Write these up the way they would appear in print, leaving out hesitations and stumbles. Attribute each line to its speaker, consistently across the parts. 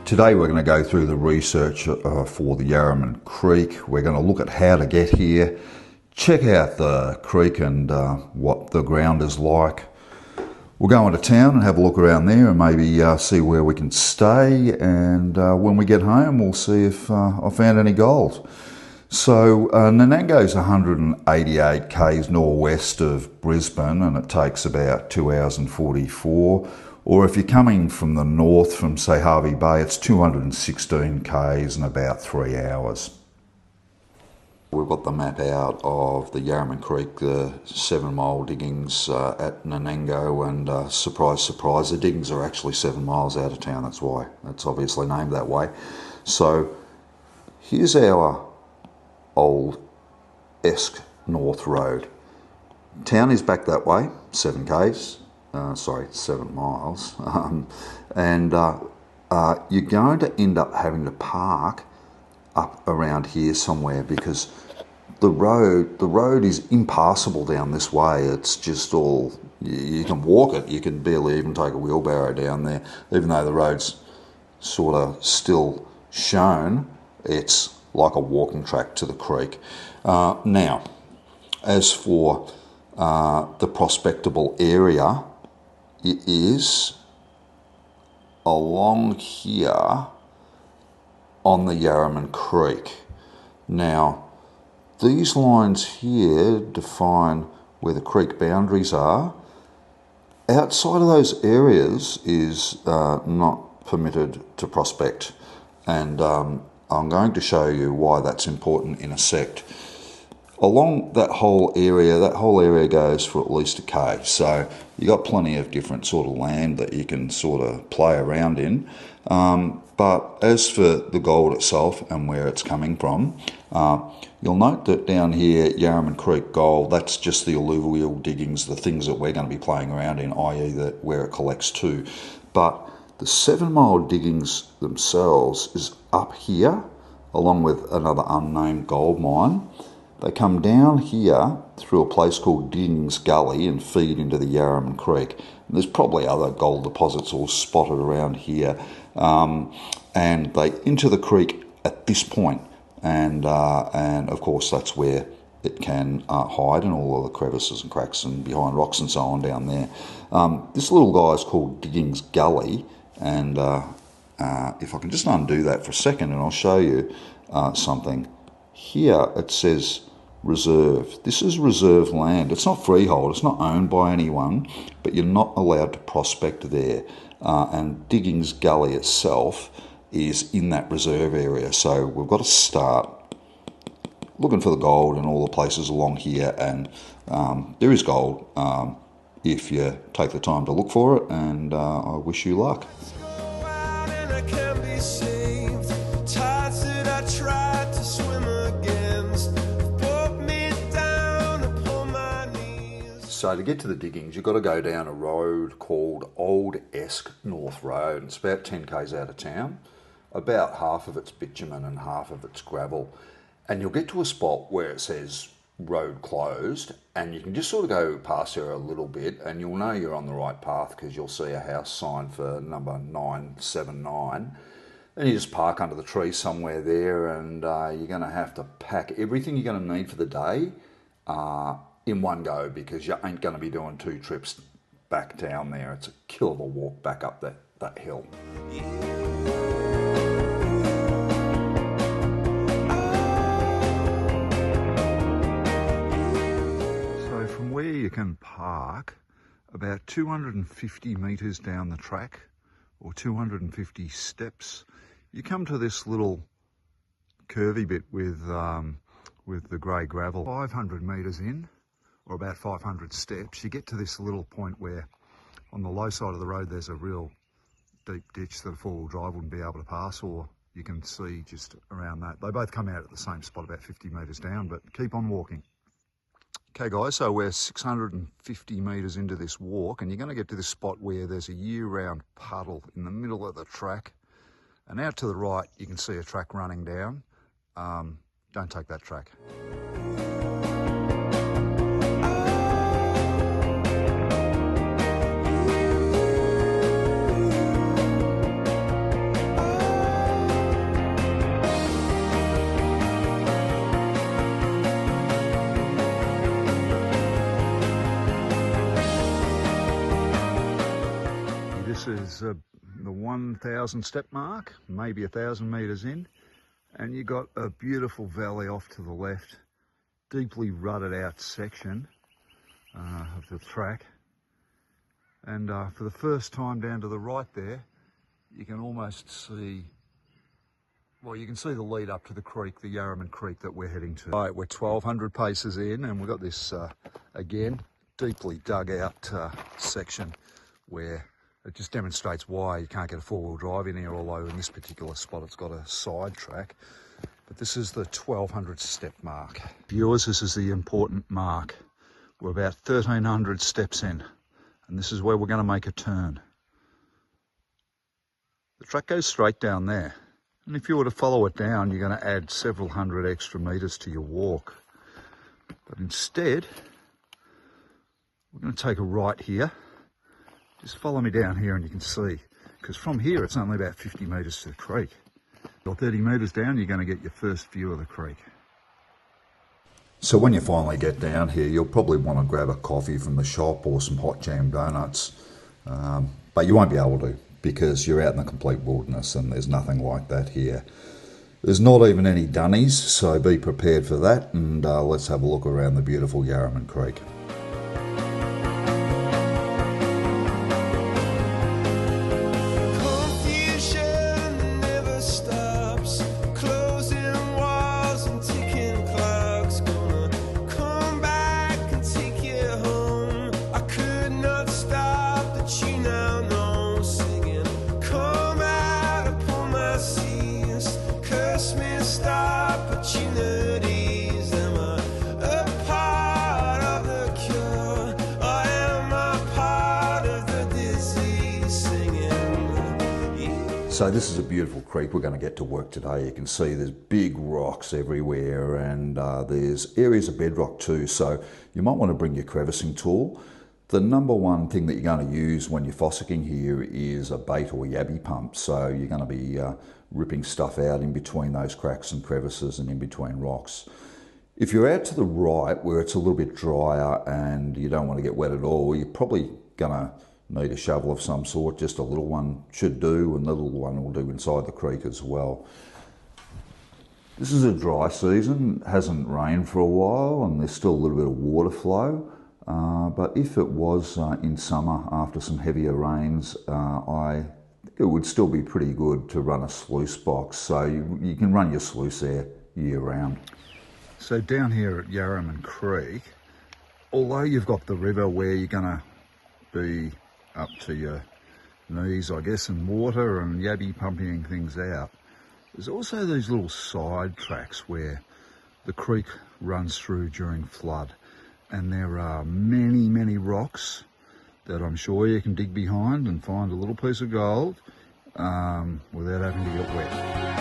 Speaker 1: Today we're going to go through the research for the Yarraman Creek. We're going to look at how to get here, check out the creek and what the ground is like. We'll go into town and have a look around there and maybe see where we can stay, and when we get home we'll see if I found any gold. So Nanango is 188 k's northwest of Brisbane and it takes about 2 hours and 44. Or if you're coming from the north, from say Hervey Bay, it's 216 k's in about 3 hours. We've got the map out of the Yarraman Creek, the 7 mile diggings at Nanango, and surprise, surprise, the diggings are actually 7 miles out of town. That's why it's obviously named that way. So here's our old Esk North Road. Town is back that way, 7 k's. 7 miles, and you're going to end up having to park up around here somewhere because the road is impassable down this way. It's just all, you can walk it, you can barely even take a wheelbarrow down there, even though the road's sort of still shown. It's like a walking track to the creek. Now, as for the prospectable area, it is along here on the Yarraman Creek. Now, these lines here define where the creek boundaries are. Outside of those areas is not permitted to prospect, and I'm going to show you why that's important in a sec. Along that whole area goes for at least a K, so you got plenty of different sort of land that you can sort of play around in. But as for the gold itself and where it's coming from, you'll note that down here, Yarraman Creek gold, that's just the alluvial diggings, the things that we're going to be playing around in, i.e. that where it collects to. But the 7 mile diggings themselves is up here, along with another unnamed gold mine. They come down here through a place called Dings Gully and feed into the Yarraman Creek. And there's probably other gold deposits all spotted around here. And they enter the creek at this point. And of course that's where it can hide in all of the crevices and cracks and behind rocks and so on down there. This little guy is called Dings Gully. And if I can just undo that for a second and I'll show you something. Here it says reserve. This is reserve land. It's not freehold, it's not owned by anyone, but you're not allowed to prospect there. And Diggings Gully itself is in that reserve area. So we've got to start looking for the gold in all the places along here, and there is gold if you take the time to look for it, and I wish you luck. So to get to the diggings, you've got to go down a road called Old Esk North Road. It's about 10 k's out of town. About half of it's bitumen and half of it's gravel. And you'll get to a spot where it says road closed, and you can just sort of go past there a little bit and you'll know you're on the right path because you'll see a house sign for number 979. And you just park under the tree somewhere there, and you're going to have to pack everything you're going to need for the day in one go, because you ain't going to be doing 2 trips back down there. It's a kill of a walk back up that hill. So from where you can park, about 250 metres down the track, or 250 steps, you come to this little curvy bit with the grey gravel. 500 metres in, or about 500 steps, you get to this little point where on the low side of the road there's a real deep ditch that a 4-wheel drive wouldn't be able to pass, or you can see just around that. They both come out at the same spot about 50 metres down, but keep on walking. Okay guys, so we're 650 metres into this walk, and you're going to get to this spot where there's a year-round puddle in the middle of the track, and out to the right you can see a track running down. Don't take that track. This is the 1,000 step mark, maybe 1,000 metres in, and you got a beautiful valley off to the left, deeply rutted out section of the track. And for the first time down to the right there, you can almost see, well, you can see the lead up to the creek, the Yarraman Creek that we're heading to. Right, we're 1,200 paces in, and we've got this, again, deeply dug out section where it just demonstrates why you can't get a four-wheel drive in here, although in this particular spot it's got a side track. But this is the 1,200 step mark. Viewers, this is the important mark. We're about 1,300 steps in, and this is where we're going to make a turn. The track goes straight down there, and if you were to follow it down, you're going to add several hundred extra metres to your walk. But instead, we're going to take a right here. Just follow me down here and you can see, because from here it's only about 50 metres to the creek. Or 30 metres down, you're going to get your first view of the creek. So when you finally get down here, you'll probably want to grab a coffee from the shop or some hot jam donuts, but you won't be able to, because you're out in the complete wilderness and there's nothing like that here. There's not even any dunnies, so be prepared for that, and let's have a look around the beautiful Yarraman Creek. So this is a beautiful creek we're going to get to work today. You can see there's big rocks everywhere, and there's areas of bedrock too, so you might want to bring your crevicing tool. The number one thing that you're going to use when you're fossicking here is a bait or yabby pump, so you're going to be ripping stuff out in between those cracks and crevices and in between rocks. If you're out to the right where it's a little bit drier and you don't want to get wet at all, you're probably going to need a shovel of some sort. Just a little one should do, and the little one will do inside the creek as well. This is a dry season, it hasn't rained for a while, and there's still a little bit of water flow. But if it was in summer after some heavier rains, I think it would still be pretty good to run a sluice box. So you can run your sluice there year round. So down here at Yarraman Creek, although you've got the river where you're going to be up to your knees, I guess, in water and yabby pumping things out, there's also these little side tracks where the creek runs through during flood, and there are many, many rocks that I'm sure you can dig behind and find a little piece of gold without having to get wet.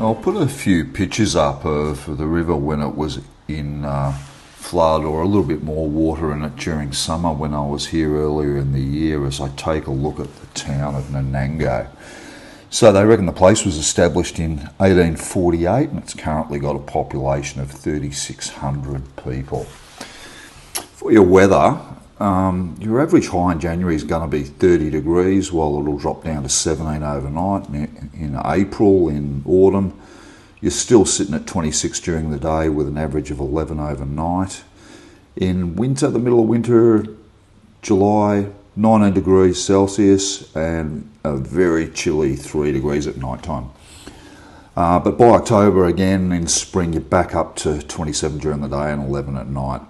Speaker 1: I'll put a few pictures up of the river when it was in flood or a little bit more water in it during summer when I was here earlier in the year, as I take a look at the town of Nanango. So they reckon the place was established in 1848 and it's currently got a population of 3,600 people. For your weather, your average high in January is going to be 30 degrees, while it'll drop down to 17 overnight. In April, in autumn, you're still sitting at 26 during the day with an average of 11 overnight. In winter, the middle of winter, July, 19 degrees Celsius and a very chilly 3 degrees at night time. But by October, again in spring, you're back up to 27 during the day and 11 at night.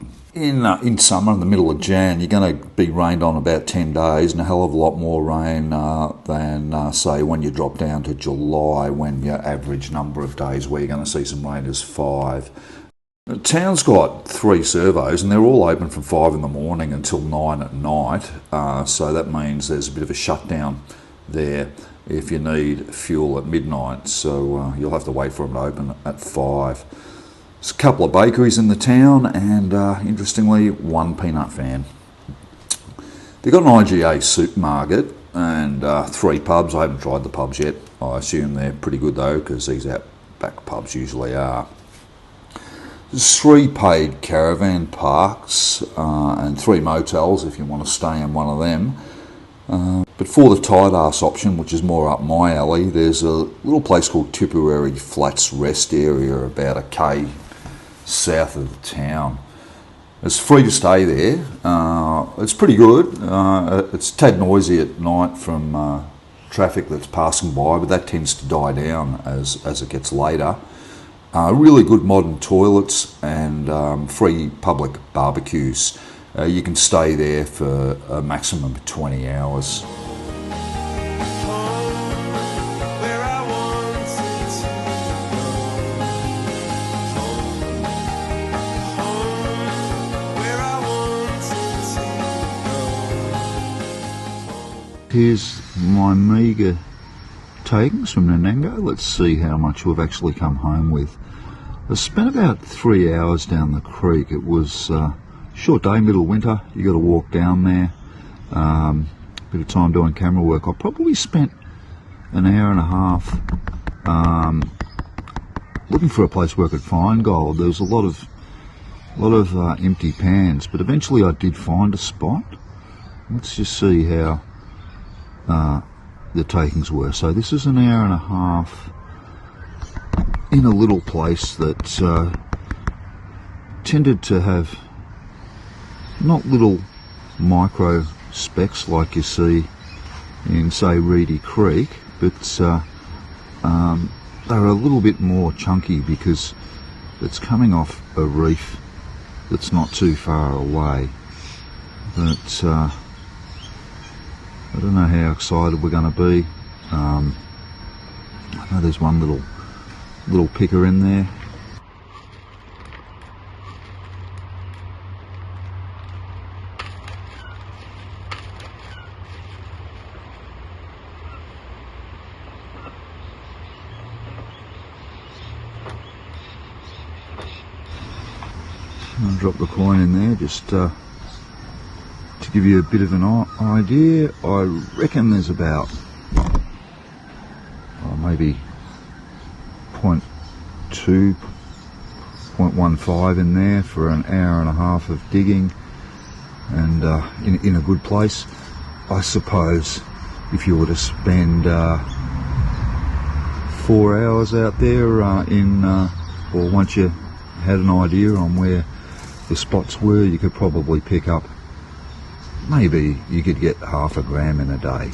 Speaker 1: in summer, in the middle of Jan, you're going to be rained on about 10 days, and a hell of a lot more rain than, say, when you drop down to July, when your average number of days where you're going to see some rain is 5. The town's got 3 servos, and they're all open from 5 in the morning until 9 at night, so that means there's a bit of a shutdown there if you need fuel at midnight, so you'll have to wait for them to open at 5. There's a couple of bakeries in the town, and interestingly, 1 peanut fan. They've got an IGA supermarket and 3 pubs. I haven't tried the pubs yet. I assume they're pretty good though, because these outback pubs usually are. There's 3 paid caravan parks and 3 motels if you want to stay in one of them. But for the tight ass option, which is more up my alley, there's a little place called Tipperary Flats Rest Area, about a K south of the town. It's free to stay there. It's pretty good. It's a tad noisy at night from traffic that's passing by, but that tends to die down as it gets later. Really good modern toilets and free public barbecues. You can stay there for a maximum of 20 hours. Here's my meagre takings from Nanango. Let's see how much we've actually come home with. I spent about 3 hours down the creek. It was a short day, middle of winter. You got to walk down there. Bit of time doing camera work. I probably spent an hour and a half looking for a place where I could find gold. There was a lot of empty pans, but eventually I did find a spot. Let's just see how the takings were. So this is an hour and a half in a little place that tended to have not little micro specks like you see in, say, Reedy Creek, but they're a little bit more chunky because it's coming off a reef that's not too far away. But I don't know how excited we're going to be. I know there's one little picker in there. I'll drop the coin in there just to give you a bit of an idea. I reckon there's about maybe 0.2, 0.15 in there for an hour and a half of digging, and in a good place. I suppose if you were to spend 4 hours out there or once you had an idea on where the spots were, you could probably pick up, maybe you could get half a gram in a day.